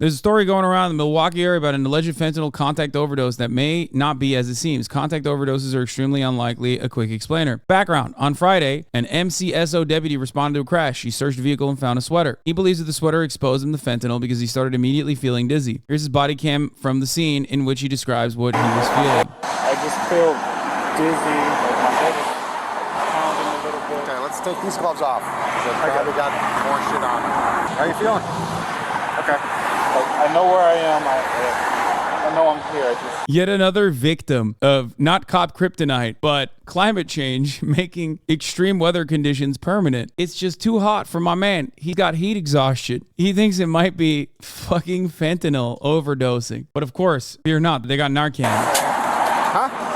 There's a story going around the Milwaukee area about an alleged fentanyl contact overdose that may not be as it seems. Contact overdoses are extremely unlikely. A quick explainer. Background. On Friday, an MCSO deputy responded to a crash. She searched the vehicle and found a sweater. He believes that the sweater exposed him to fentanyl because he started immediately feeling dizzy. Here's his body cam from the scene in which he describes what he was feeling. I just feel dizzy, like my head is pounding a little bit. Okay, let's take these gloves off. I probably got more shit on. How you feeling? Okay. Like, I know where I am. I know I'm here. Yet another victim of not cop kryptonite, but climate change making extreme weather conditions permanent. It's just too hot for my man. He got heat exhaustion. He thinks it might be fucking fentanyl overdosing. But of course, fear not. They got Narcan. Huh?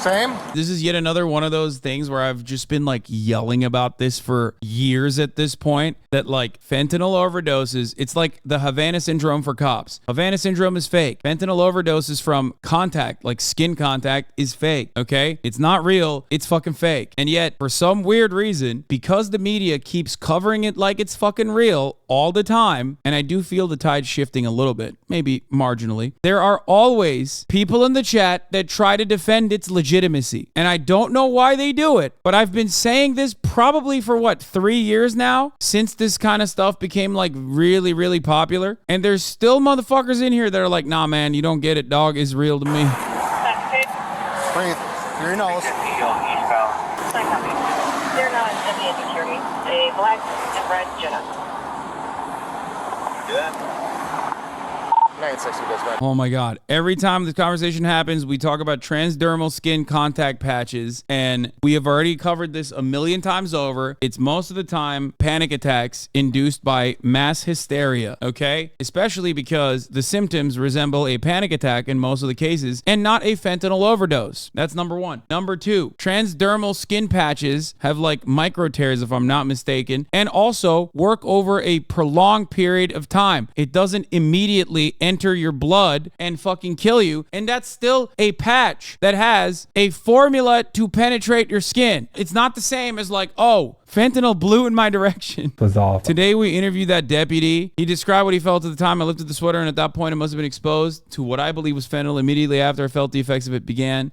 Same? This is yet another one of those things where I've just been like yelling about this for years at this point, that like fentanyl overdoses, it's like the Havana syndrome for cops. Havana syndrome is fake. Fentanyl overdoses from contact, like skin contact, is fake, okay? It's not real, it's fucking fake. And yet, for some weird reason, because the media keeps covering it like it's fucking real all the time, and I do feel the tide shifting a little bit, maybe marginally, there are always people in the chat that try to defend its legitimacy. And I don't know why they do it, but I've been saying this probably for what, 3 years now, since this kind of stuff became like really, really popular. And there's still motherfuckers in here that are like, nah, man, you don't get it. Dog is real to me. Breathe. Through your nose. They're not immediate security. A black and red Jetta. Good. 960 goes back. Oh my God. Every time this conversation happens, we talk about transdermal skin contact patches, and we have already covered this a million times over. It's most of the time panic attacks induced by mass hysteria, okay? Especially because the symptoms resemble a panic attack in most of the cases and not a fentanyl overdose. That's number one. Number two, transdermal skin patches have like micro tears, if I'm not mistaken, and also work over a prolonged period of time. It doesn't immediately enter your blood and fucking kill you, and that's still a patch that has a formula to penetrate your skin. It's not the same as like, oh, fentanyl blew in my direction. Was off. Today we interviewed that deputy. He described what he felt at the time. I lifted the sweater, and at that point it must have been exposed to what I believe was fentanyl. Immediately after I felt the effects of it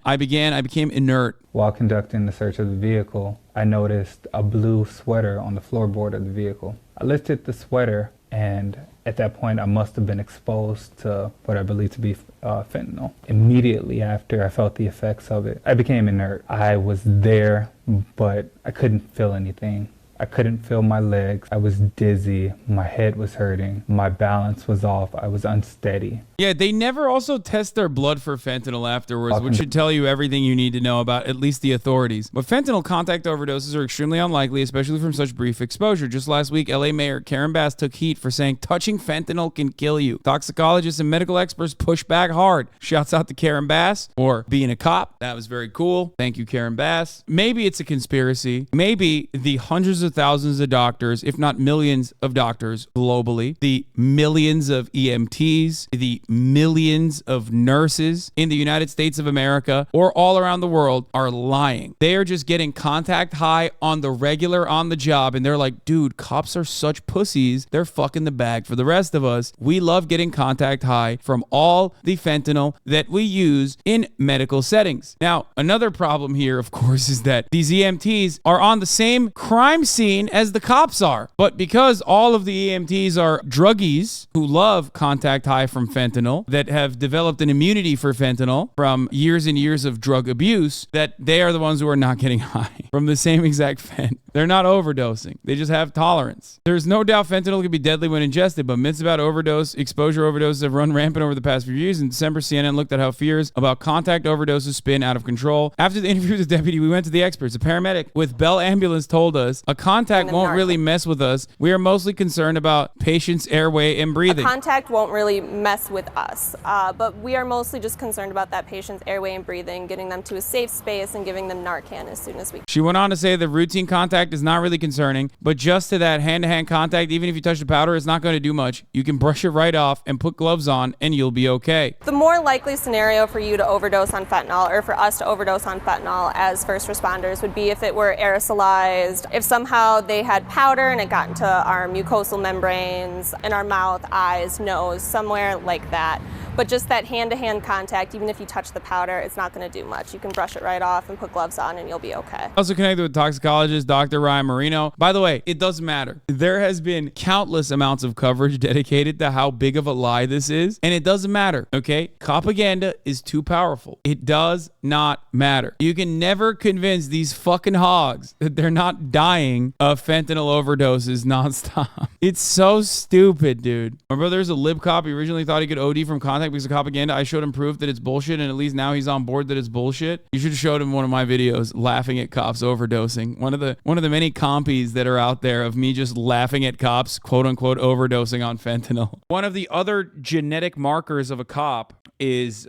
I became inert. While conducting the search of the vehicle, I noticed a blue sweater on the floorboard of the vehicle. I lifted the sweater, and at that point, I must have been exposed to what I believe to be fentanyl. Immediately after I felt the effects of it, I became inert. I was there, but I couldn't feel anything. I couldn't feel my legs. I was dizzy. My head was hurting. My balance was off. I was unsteady. Yeah, they never also test their blood for fentanyl afterwards, which should tell you everything you need to know about at least the authorities. But fentanyl contact overdoses are extremely unlikely, especially from such brief exposure. Just last week, LA Mayor Karen Bass took heat for saying touching fentanyl can kill you. Toxicologists and medical experts push back hard. Shouts out to Karen Bass for being a cop. That was very cool. Thank you, Karen Bass. Maybe it's a conspiracy. Maybe the hundreds of thousands of doctors, if not millions of doctors globally, the millions of EMTs, the millions of nurses in the United States of America or all around the world are lying. They are just getting contact high on the regular, on the job, and they're like, dude, cops are such pussies. They're fucking the bag for the rest of us. We love getting contact high from all the fentanyl that we use in medical settings. Now, another problem here, of course, is that these EMTs are on the same crime scene as the cops are. But because all of the EMTs are druggies who love contact high from fentanyl, that have developed an immunity for fentanyl from years and years of drug abuse, that they are the ones who are not getting high from the same exact fent. They're not overdosing. They just have tolerance. There's no doubt fentanyl can be deadly when ingested, but myths about exposure overdoses have run rampant over the past few years. In December, CNN looked at how fears about contact overdoses spin out of control. After the interview with the deputy, we went to the experts. A paramedic with Bell Ambulance told us a contact won't really mess with us. We are mostly concerned about patients' airway and breathing. Contact won't really mess with us, but we are mostly just concerned about that patient's airway and breathing, getting them to a safe space and giving them Narcan as soon as we can. She went on to say that routine contact contact is not really concerning, but just to that hand-to-hand contact, even if you touch the powder, it's not going to do much. You can brush it right off and put gloves on, and you'll be okay. The more likely scenario for you to overdose on fentanyl, or for us to overdose on fentanyl as first responders, would be if it were aerosolized, if somehow they had powder and it got into our mucosal membranes, in our mouth, eyes, nose, somewhere like that. But just that hand-to-hand contact, even if you touch the powder, it's not going to do much. You can brush it right off and put gloves on and you'll be okay. Also connected with toxicologist Dr. Ryan Marino. By the way, it doesn't matter. There has been countless amounts of coverage dedicated to how big of a lie this is, and it doesn't matter, okay? Propaganda is too powerful. It does not matter. You can never convince these fucking hogs that they're not dying of fentanyl overdoses nonstop. It's so stupid, dude. My brother's a lib cop. He originally thought he could OD from contact because of propaganda. I showed him proof that it's bullshit, and at least now he's on board that it's bullshit. You should have showed him one of my videos laughing at cops overdosing. One of the many compies that are out there of me just laughing at cops, quote unquote, overdosing on fentanyl. One of the other genetic markers of a cop is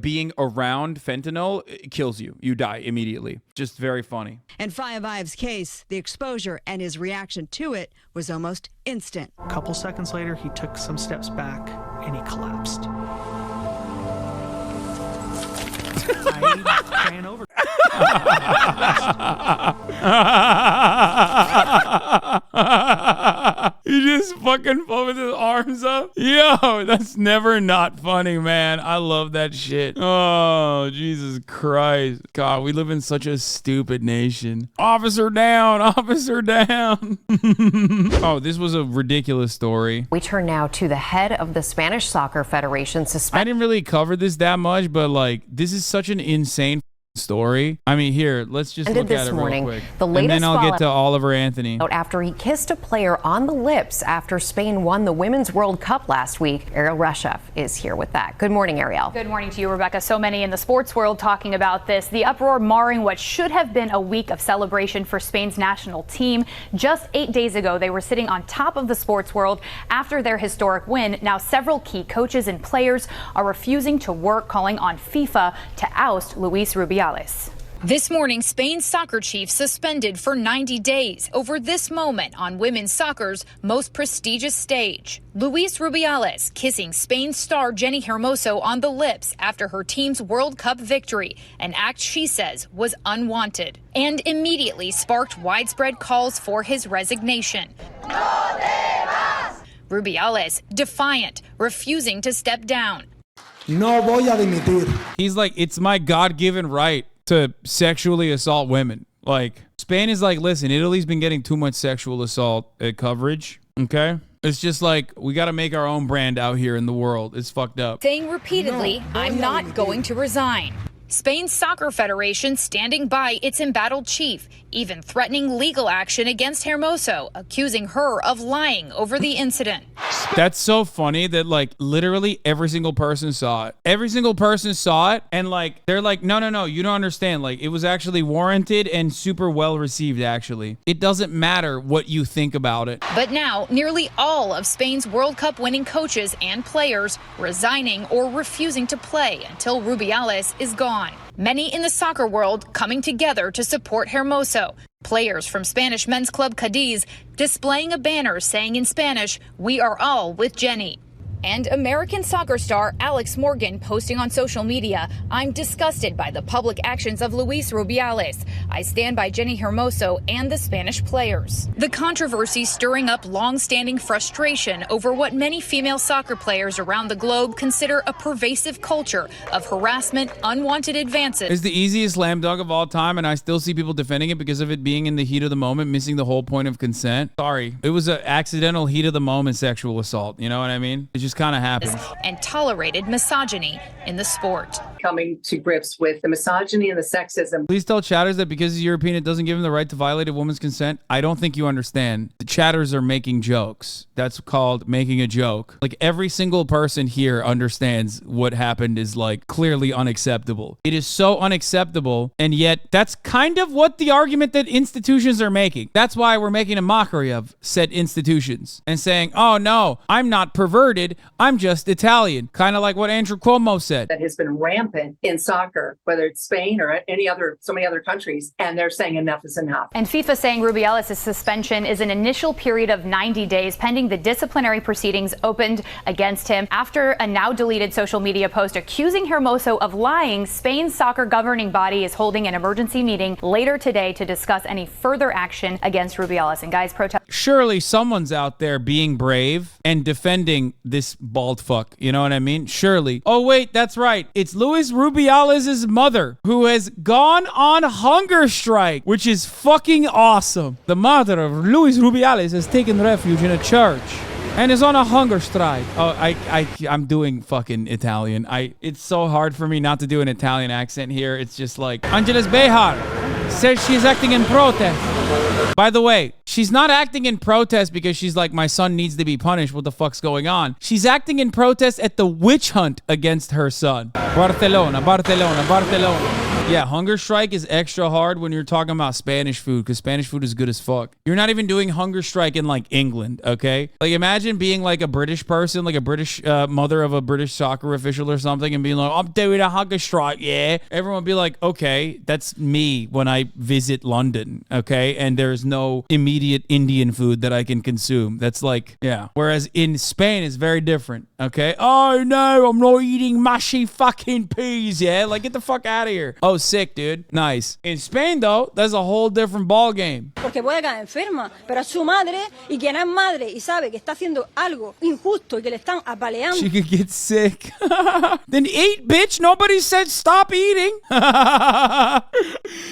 being around fentanyl. It kills you. You die immediately. Just very funny. In Fayaviv's case, the exposure and his reaction to it was almost instant. A couple seconds later, he took some steps back and he collapsed. I ran over. He just fucking fell with his arms up. Yo, that's never not funny, man. I love that shit. Oh, Jesus Christ. God, we live in such a stupid nation. Officer down, officer down. Oh, this was a ridiculous story. We turn now to the head of the Spanish Soccer Federation I didn't really cover this that much, but like, this is such an insane story. I mean, here, let's just look at it real quick. And then I'll get to Oliver Anthony. After he kissed a player on the lips after Spain won the Women's World Cup last week. Ariel Reshef is here with that. Good morning, Ariel. Good morning to you, Rebecca. So many in the sports world talking about this. The uproar marring what should have been a week of celebration for Spain's national team. Just 8 days ago, they were sitting on top of the sports world after their historic win. Now, several key coaches and players are refusing to work, calling on FIFA to oust Luis Rubiales. This morning, Spain's soccer chief suspended for 90 days over this moment on women's soccer's most prestigious stage. Luis Rubiales kissing Spain's star Jenny Hermoso on the lips after her team's World Cup victory, an act she says was unwanted, and immediately sparked widespread calls for his resignation. No te vas! Rubiales defiant, refusing to step down. No voy a dimitir. He's like, it's my God-given right to sexually assault women. Like, Spain is like, listen, Italy's been getting too much sexual assault coverage, okay? It's just like, we got to make our own brand out here in the world. It's fucked up. Saying repeatedly, I'm not going to resign. Spain's Soccer Federation standing by its embattled chief, even threatening legal action against Hermoso, accusing her of lying over the incident. That's so funny that like literally every single person saw it. Every single person saw it, and like they're like, no, you don't understand. Like, it was actually warranted and super well received, actually. It doesn't matter what you think about it. But now, nearly all of Spain's World Cup winning coaches and players resigning or refusing to play until Rubiales is gone. Many in the soccer world coming together to support Hermoso. Players from Spanish men's club Cadiz displaying a banner saying in Spanish, "We are all with Jenny." And American soccer star Alex Morgan posting on social media, "I'm disgusted by the public actions of Luis Rubiales. I stand by Jenny Hermoso and the Spanish players." The controversy stirring up long-standing frustration over what many female soccer players around the globe consider a pervasive culture of harassment, unwanted advances. It's the easiest slam dunk of all time, and I still see people defending it because of it being in the heat of the moment, missing the whole point of consent. Sorry. It was an accidental heat of the moment sexual assault. You know what I mean? It just kind of happens. And tolerated misogyny in the sport. Coming to grips with the misogyny and the sexism. Please tell chatters that because he's European, it doesn't give him the right to violate a woman's consent. I don't think you understand. The chatters are making jokes. That's called making a joke. Like, every single person here understands what happened is like clearly unacceptable. It is so unacceptable, and yet that's kind of what the argument that institutions are making. That's why we're making a mockery of said institutions and saying, oh no, I'm not perverted. said, I'm just Italian. Kind of like what Andrew Cuomo said. That has been rampant in soccer, whether it's Spain or so many other countries, and they're saying enough is enough. And FIFA saying Rubiales' suspension is an initial period of 90 days pending the disciplinary proceedings opened against him after a now deleted social media post accusing Hermoso of lying. Spain's soccer governing body is holding an emergency meeting later today to discuss any further action against Rubiales. And guys, protest. Surely someone's out there being brave and defending this bald fuck. You know what I mean? Surely. Oh, wait, that's right. It's Luis Rubiales' mother who has gone on hunger strike, which is fucking awesome. The mother of Luis Rubiales has taken refuge in a church and is on a hunger strike. Oh, I'm doing fucking Italian. It's so hard for me not to do an Italian accent here. It's just like, Angeles Behar says she's acting in protest. By the way, she's not acting in protest because she's like, my son needs to be punished. What the fuck's going on? She's acting in protest at the witch hunt against her son. Barcelona. Yeah, hunger strike is extra hard when you're talking about Spanish food, because Spanish food is good as fuck. You're not even doing hunger strike in like England, okay? Like imagine being like a British person, like a British mother of a British soccer official or something, and being like, I'm doing a hunger strike, yeah. Everyone would be like, okay, that's me when I visit London, okay? And there's no immediate Indian food that I can consume. That's like, yeah. Whereas in Spain, it's very different, okay? Oh no, I'm not eating mushy fucking peas, yeah? Like get the fuck out of here. Oh, sick, dude. Nice. In Spain, though, that's a whole different ball game. Porque puede quedar enferma, pero a su madre, y quien es madre y sabe que está haciendo algo injusto y que le están apaleando. She could get sick. Then eat, bitch. Nobody said stop eating.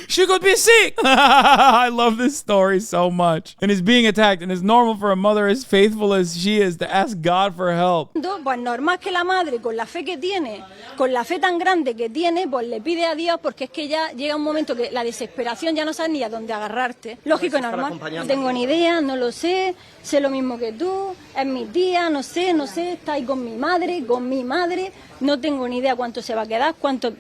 She could be sick. I love this story so much. And is being attacked, and it's normal for a mother as faithful as she is to ask God for help. Pues normal que la madre, con la fe que tiene, con la fe tan grande que tiene, pues le pide a Dios, porque es que ya llega un momento que la desesperación ya no sabe ni a dónde agarrarte. Lógico y normal. No tengo ni idea, no lo sé lo mismo que tú, es mi tía, no sé, está ahí con mi madre, no tengo ni idea cuánto se va a quedar,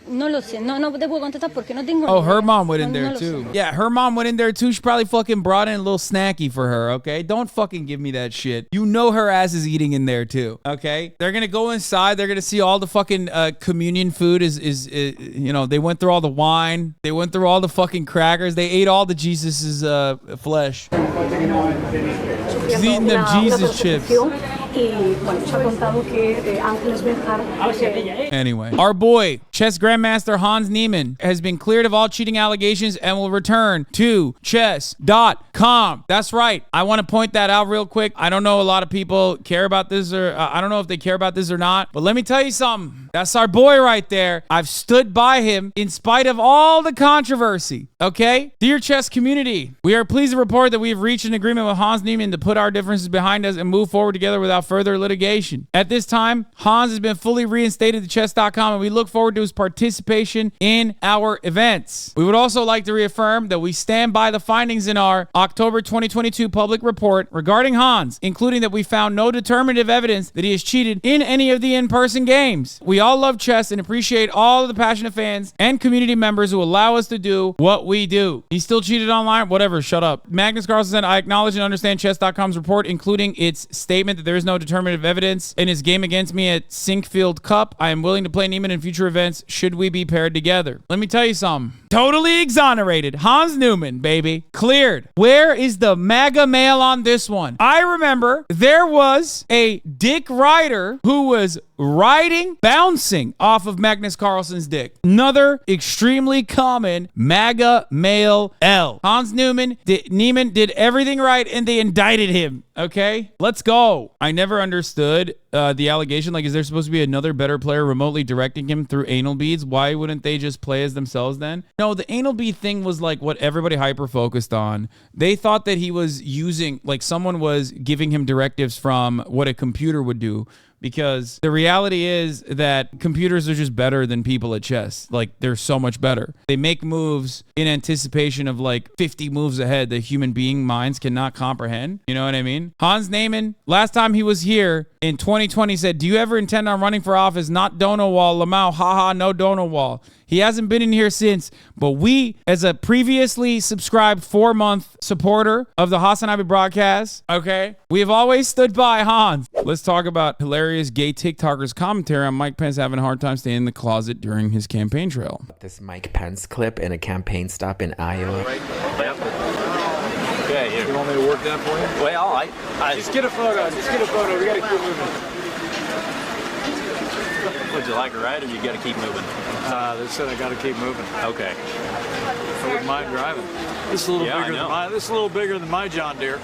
no lo sé, no te puedo contestar porque no tengo ni idea. Oh, her mom went in there too. Yeah, her mom went in there too. She probably fucking brought in a little snacky for her, okay? Don't fucking give me that shit. You know her ass is eating in there too, okay? They're gonna go inside, they're gonna see all the fucking communion food is you know, they went through all the wine, they went through all the fucking crackers, they ate all the Jesus's flesh. She's eating them Jesus chips. Anyway, our boy, chess grandmaster Hans Niemann, has been cleared of all cheating allegations and will return to chess.com. That's right. I want to point that out real quick. I don't know a lot of people care about this, or I don't know if they care about this or not, but let me tell you something. That's our boy right there. I've stood by him in spite of all the controversy. Okay? Dear chess community, we are pleased to report that we have reached an agreement with Hans Niemann to put our differences behind us and move forward together without further litigation. At this time, Hans has been fully reinstated to chess.com, and we look forward to his participation in our events. We would also like to reaffirm that we stand by the findings in our October 2022 public report regarding Hans, including that we found no determinative evidence that he has cheated in any of the in-person games. We all love chess and appreciate all of the passionate fans and community members who allow us to do what we do. He still cheated online? Whatever, shut up. Magnus Carlsen said, I acknowledge and understand chess.com's report, including its statement that there is no determinative evidence in his game against me at Sinkfield Cup. I am willing to play Niemann in future events should we be paired together. Let me tell you something. Totally exonerated. Hans Niemann, baby. Cleared. Where is the MAGA mail on this one? I remember there was a Dick Ryder who was bouncing off of Magnus Carlsen's dick. Another extremely common MAGA male L. Hans Niemann did everything right and they indicted him. Okay, let's go. I never understood the allegation. Like, is there supposed to be another better player remotely directing him through anal beads? Why wouldn't they just play as themselves then? No, the anal bead thing was like what everybody hyper focused on. They thought that he was using, like someone was giving him directives from what a computer would do. Because the reality is that computers are just better than people at chess. Like, they're so much better. They make moves in anticipation of like 50 moves ahead that human being minds cannot comprehend. You know what I mean? Hans Niemann, last time he was here in 2020, said, do you ever intend on running for office? Not Donowall, Lamau, haha, no Donowall. He hasn't been in here since, but we, as a previously subscribed 4-month supporter of the HasanAbi broadcast, okay, we have always stood by Hans. Let's talk about hilarious hilarious gay TikToker's commentary on Mike Pence having a hard time staying in the closet during his campaign trail. This Mike Pence clip in a campaign stop in Iowa. Yep. Okay, here. You want me to work that for you? Well, I just get a photo. Just get a photo. We gotta keep moving. Would you like a ride, or you gotta keep moving? They said I gotta keep moving. Okay. I wouldn't mind driving. This is a little bigger than my. This is a little bigger than my John Deere.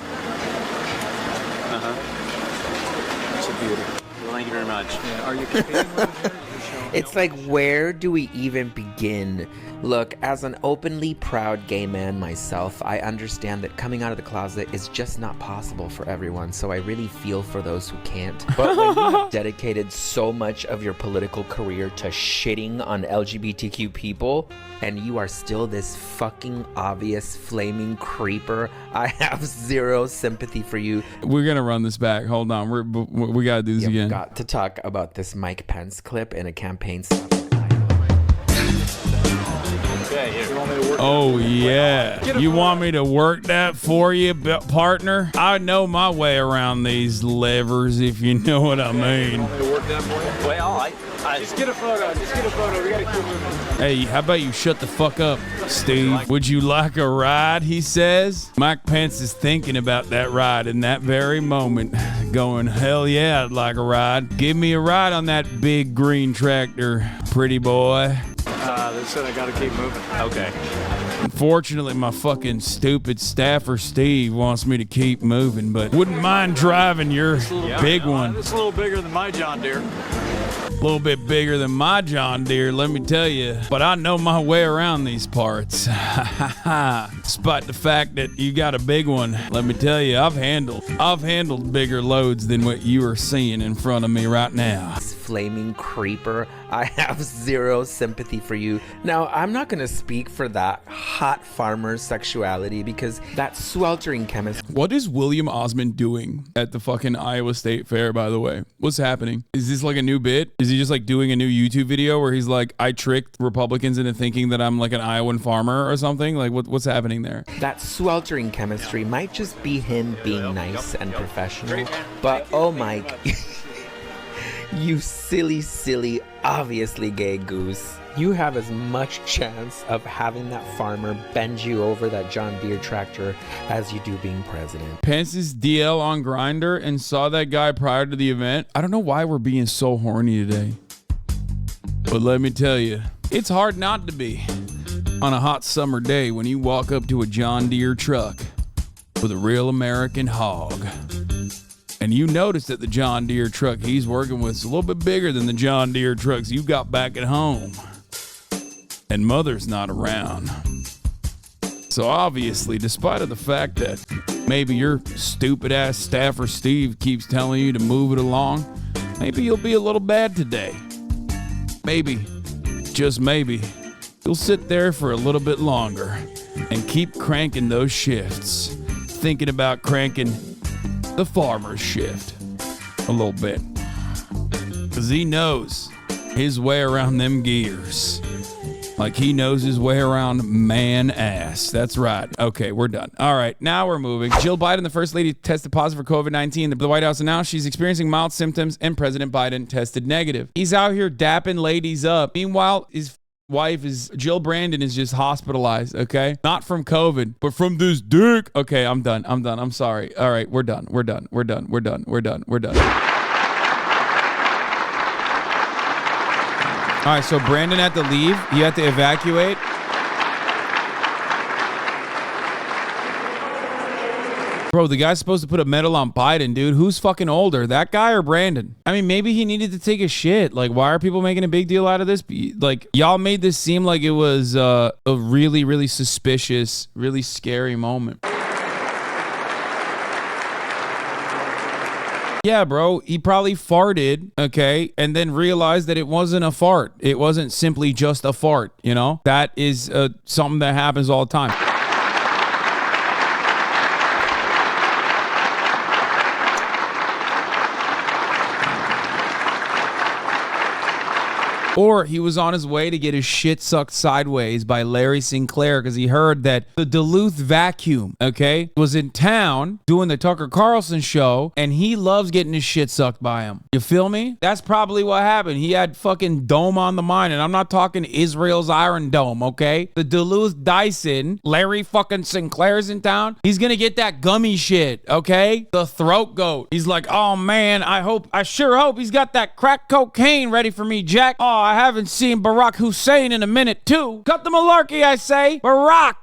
That's a beauty. Well, thank you very much. Yeah, are you competing with it here? It's like, where do we even begin? Look, as an openly proud gay man myself, I understand that coming out of the closet is just not possible for everyone, so I really feel for those who can't. But when you have dedicated so much of your political career to shitting on LGBTQ people, and you are still this fucking obvious flaming creeper, I have zero sympathy for you. We're gonna run this back. Hold on, we gotta do this again. You've got to talk about this Mike Pence clip in a campaign stop. Okay, here. You want me to work Oh yeah, you want me to work that for you, partner? I know my way around these levers, if you know what I mean. You want me to work that for you? Well, I just get a photo. Just get a photo. We gotta keep moving. Hey, how about you shut the fuck up, Steve? Would you like a ride, he says? Mike Pence is thinking about that ride in that very moment, going, hell yeah, I'd like a ride. Give me a ride on that big green tractor, pretty boy. They said I gotta keep moving. Okay. Unfortunately, my fucking stupid staffer Steve wants me to keep moving, but wouldn't mind driving your big one. This is a little bigger than my John Deere. A little bit bigger than my John Deere, let me tell you. But I know my way around these parts. Despite the fact that you got a big one, let me tell you, I've handled bigger loads than what you are seeing in front of me right now. Flaming creeper, I have zero sympathy for you. Now, I'm not gonna speak for that hot farmer's sexuality because that sweltering chemist. What is William Osmond doing at the fucking Iowa State Fair, by the way? What's happening? Is this like a new bit? Is he just like doing a new YouTube video where he's like, I tricked Republicans into thinking that I'm like an Iowan farmer or something? Like what's happening there? That sweltering chemistry might just be him being nice and professional, but oh my... You silly, obviously gay goose. You have as much chance of having that farmer bend you over that John Deere tractor as you do being president. Pence's DL on Grindr and saw that guy prior to the event. I don't know why we're being so horny today. But let me tell you, it's hard not to be on a hot summer day when you walk up to a John Deere truck with a real American hog. And you notice that the John Deere truck he's working with is a little bit bigger than the John Deere trucks you got back at home. And mother's not around. So obviously, despite of the fact that maybe your stupid ass staffer Steve keeps telling you to move it along, maybe you'll be a little bad today. Maybe, just maybe, you'll sit there for a little bit longer and keep cranking those shifts, thinking about cranking the farmer's shift a little bit, because he knows his way around them gears like he knows his way around man ass. That's right. Okay, we're done. All right, now we're moving. Jill Biden, the first lady, tested positive for COVID-19. The White House announced she's experiencing mild symptoms and President Biden tested negative. He's out here dapping ladies up. Meanwhile, his wife is Jill Brandon is just hospitalized, okay? Not from COVID, but from this dick. Okay, I'm done. I'm sorry. All right, we're done. We're done. All right, so Brandon had to leave. He had to evacuate. Bro, the guy's supposed to put a medal on Biden, dude. Who's fucking older, that guy or Brandon? I mean, maybe he needed to take a shit. Like, why are people making a big deal out of this? Like, y'all made this seem like it was a really, really suspicious, really scary moment. Yeah, bro, he probably farted, okay, and then realized that it wasn't a fart. It wasn't simply just a fart, you know? That is something that happens all the time. Or he was on his way to get his shit sucked sideways by Larry Sinclair because he heard that the Duluth Vacuum, okay, was in town doing the Tucker Carlson show, and he loves getting his shit sucked by him. You feel me? That's probably what happened. He had fucking dome on the mind, and I'm not talking Israel's Iron Dome, okay? The Duluth Dyson, Larry fucking Sinclair's in town. He's gonna get that gummy shit, okay? The throat goat. He's like, oh man, I sure hope he's got that crack cocaine ready for me, Jack. Oh, I haven't seen Barack Hussein in a minute too. Cut the malarkey, I say. Barack.